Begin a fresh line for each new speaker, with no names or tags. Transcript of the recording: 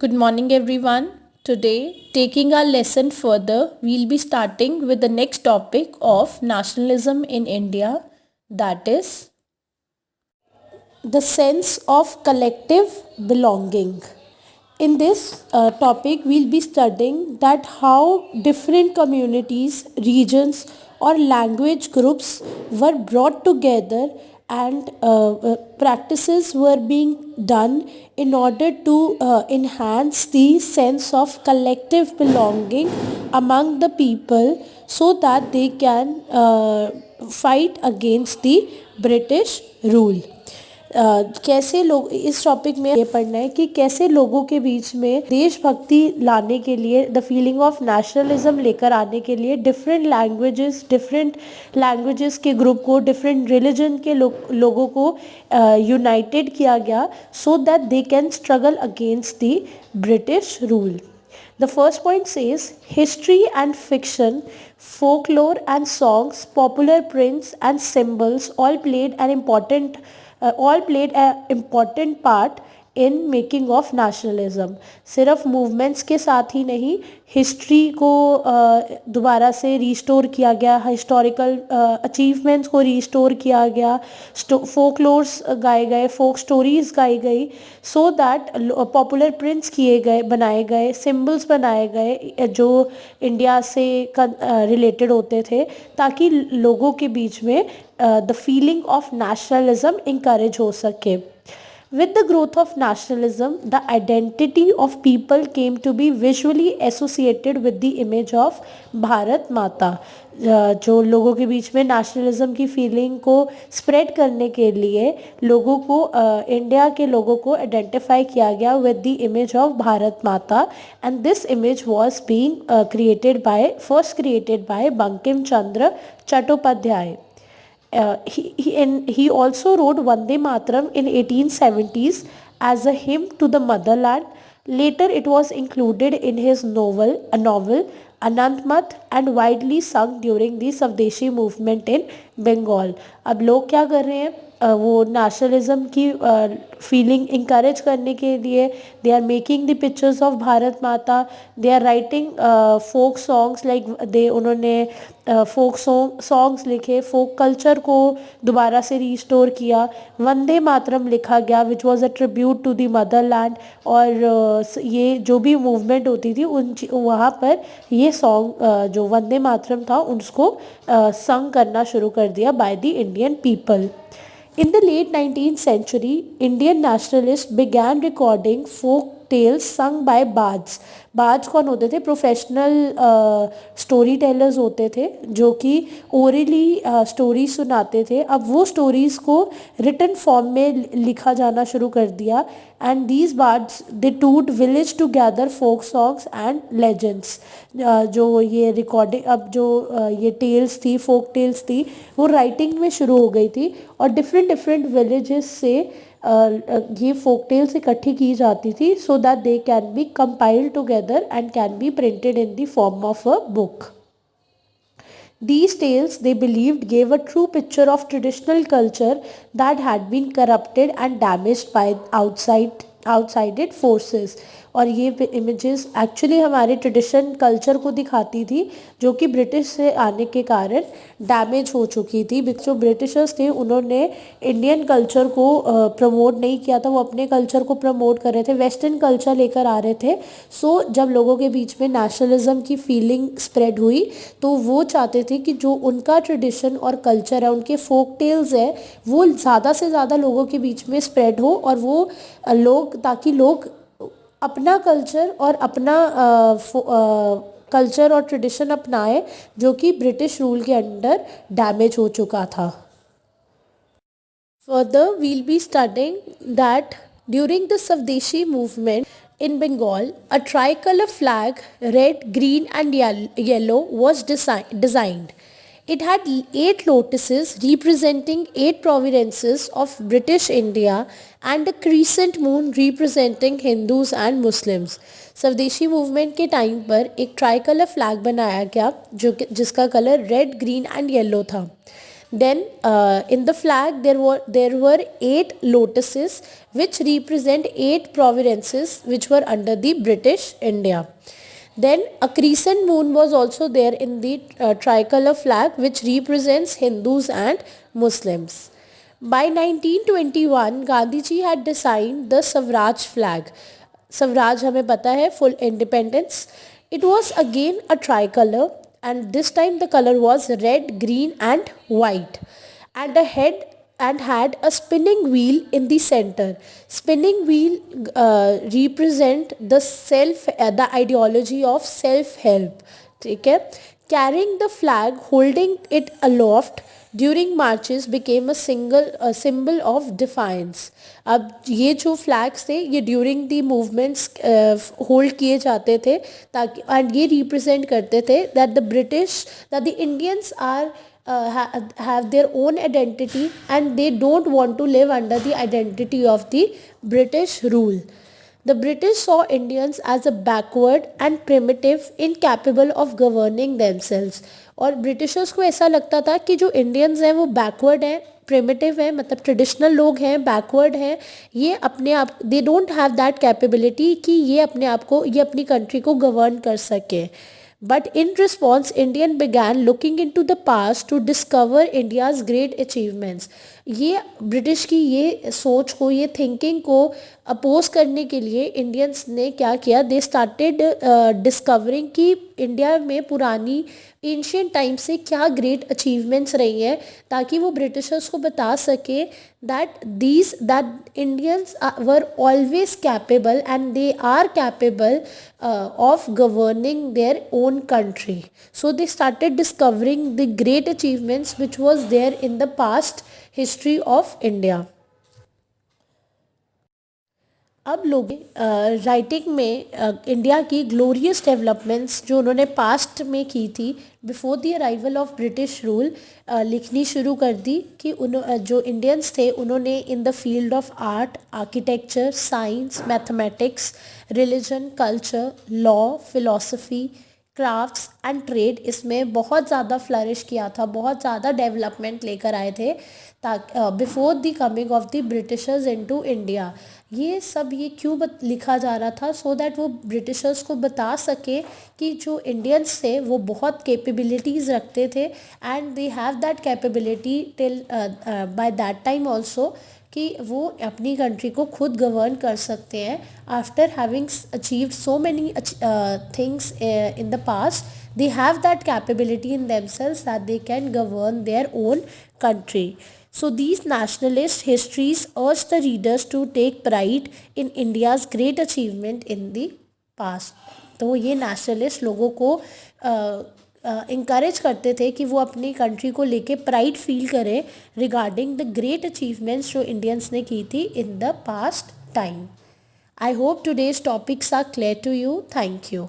Good morning, everyone. Today, taking our lesson further, we'll be starting with the next topic of nationalism in India, that is the sense of collective belonging. In this topic, we'll be studying that how different communities, regions, or language groups were brought together and practices were being done in order to enhance the sense of collective belonging among the people so that they can fight against the British rule. कैसे लोग इस topic में ये पढ़ना है कि कैसे लोगों के बीच में देशभक्ति लाने के लिए द फीलिंग ऑफ नेशनलिज्म लेकर आने के लिए डिफरेंट लैंग्वेजेस के ग्रुप को डिफरेंट रिलीजन के लोगों को यूनाइटेड किया गया so that they can struggle against the British rule. The first point says history and fiction, folklore and songs, popular prints and symbols all played an important part in making of nationalism. सिर्फ movements के साथ ही नहीं, history को दोबारा से restore किया गया, historical achievements को रिस्टोर किया गया, फोकलोर्स गाए गए, फोक स्टोरीज गाई गई सो दैट पॉपुलर प्रिंट्स किए गए, बनाए गए, सिम्बल्स बनाए गए जो इंडिया से रिलेटेड होते थे ताकि लोगों के बीच में the feeling of nationalism encourage हो सके. With the growth of nationalism, the identity of people came to be visually associated with the image of Bharat माता. जो लोगों के बीच में नेशनलिज्म की फीलिंग को स्प्रेड करने के लिए लोगों को इंडिया के लोगों को आइडेंटिफाई किया गया with the image of Bharat Mata and this image was being created by Bankim Chandra Chattopadhyay. He also wrote Vande Mataram in 1870s as a hymn to the motherland. Later it was included in his novel Anant Mat and widely sung during the Swadeshi movement in Bengal. अब लोग क्या कर रहे हैं, वो nationalism की feeling encourage करने के लिए they are making the pictures of Bharat Mata, they are writing folk songs like उन्होंने फोक सॉन्ग्स लिखे, फोक कल्चर को दोबारा से रिस्टोर किया. वंदे मातरम लिखा गया which was a tribute to the motherland. और ये जो भी मूवमेंट होती थी वहाँ पर ये सॉन्ग जो वंदे मातरम था उसको संग करना शुरू कर दिया by the Indian people. In the late 19th century, Indian nationalists began recording folk tales sung by bards. Birds कौन होते थे? प्रोफेशनल स्टोरी टेलर्स होते थे जो कि ओरली स्टोरी सुनाते थे. अब वो स्टोरीज़ को रिटन फॉर्म में लिखा जाना शुरू कर दिया एंड दीज बार्ड्स दे टूड village to gather folk songs and legends. जो ये रिकॉर्डिंग अब जो ये टेल्स थी, फोक टेल्स थी, वो राइटिंग में शुरू हो गई थी और डिफरेंट विलेजेस से ये फोक टेल्स इकट्ठी की जाती थी so that they can be compiled together and can be printed in the form of a book. These tales, they believed, gave a true picture of traditional culture that had been corrupted and damaged by outside forces. और ये images actually हमारे tradition culture को दिखाती थी जो कि British से आने के कारण डैमेज हो चुकी थी. जो ब्रिटिशर्स थे उन्होंने इंडियन कल्चर को प्रमोट नहीं किया था, वो अपने कल्चर को प्रमोट कर रहे थे, वेस्टर्न कल्चर लेकर आ रहे थे. सो जब लोगों के बीच में नेशनलिज्म की फीलिंग स्प्रेड हुई तो वो चाहते थे कि जो उनका ट्रेडिशन और कल्चर है, उनके फोक टेल्स है, वो ज़्यादा से ज़्यादा लोगों के बीच में स्प्रेड हो और वो ताकि लोग अपना कल्चर और अपना कल्चर और ट्रेडिशन अपनाए जो कि ब्रिटिश रूल के अंडर डैमेज हो चुका था. Further, we'll be studying that during the Swadeshi movement in Bengal, a tricolor flag, red, green and yellow was designed. It had 8 lotuses representing 8 provinces of British India and a crescent moon representing Hindus and Muslims. स्वदेशी movement के time पर एक try colour flag बनाया गया जिसका colour red, green and yellow था. Then in the flag there were 8 lotuses which represent 8 provinces which were under the British India. Then a crescent moon was also there in the tricolor flag which represents Hindus and Muslims. By 1921 Gandhi ji had designed the Swaraj flag. Swaraj हमें पता है full independence. It was again a tricolor and this time the color was red, green and white, and a head and had a spinning wheel in the center. Spinning wheel represent the ideology of self help. ठीक है. Carrying the flag, holding it aloft during marches became a symbol of defiance. अब ये जो flags थे ये during the movements hold किए जाते थे ताकि एंड ये रिप्रेजेंट करते थे that the Indians are have their own identity and they don't want to live under the identity of the British rule. The British saw Indians as a backward and primitive, incapable of governing themselves. और Britishers को ऐसा लगता था कि जो Indians हैं वो backward हैं, प्रिमिटिव है, मतलब ट्रेडिशनल लोग हैं, बैकवर्ड हैं, ये अपने आप they don't have that capability कि ये अपने आप को ये अपनी कंट्री को गवर्न कर सके. But in response, Indian began looking into the past to discover India's great achievements. ये ब्रिटिश की ये सोच को, ये थिंकिंग को अपोज करने के लिए इंडियंस ने क्या किया, दे स्टार्टेड डिस्कवरिंग कि इंडिया में पुरानी एंशियंट टाइम से क्या ग्रेट अचीवमेंट्स रही हैं, ताकि वो ब्रिटिशर्स को बता सके that Indians were always capable and they are capable of governing their own country. So they started discovering the great achievements which was there in the past history of India. अब लोग writing में India की glorious developments जो उन्होंने past में की थी before the arrival of British rule लिखनी शुरू कर दी कि जो इंडियंस थे उन्होंने in the field of art, architecture, science, mathematics, religion, culture, law, philosophy, crafts and trade इसमें बहुत ज़्यादा फ्लरिश किया था, बहुत ज़्यादा डेवलपमेंट लेकर आए थे ताकि before the coming of the Britishers into India. ये सब ये क्यों लिखा जा रहा था, सो दैट वो ब्रिटिशर्स को बता सके कि जो इंडियंस थे वो बहुत कैपेबिलिटीज़ रखते थे and they have that capability till by that time also कि वो अपनी कंट्री को खुद गवर्न कर सकते हैं after having achieved so many things in the past. they have that capability in themselves that they can govern their own country. So these nationalist histories urge the readers to take pride in India's great achievement in the past. तो ये nationalist लोगों को encourage करते थे कि वो अपनी country को लेके प्राइड फील करें रिगार्डिंग द ग्रेट अचीवमेंट्स जो इंडियंस ने की थी in the past time. I hope today's topics are clear to you. Thank you.